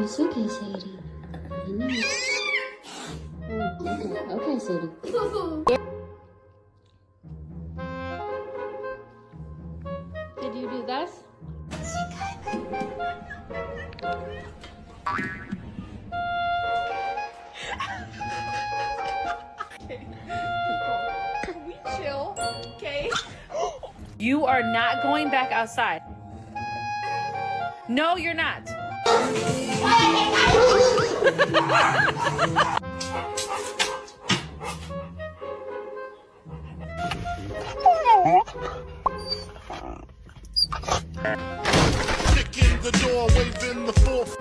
It's okay, Sadie. I know. Oh, okay, Sadie. Did you do this? Can we chill? Okay. You are not going back outside. No, you're not. Kick in the door, waving the fourth.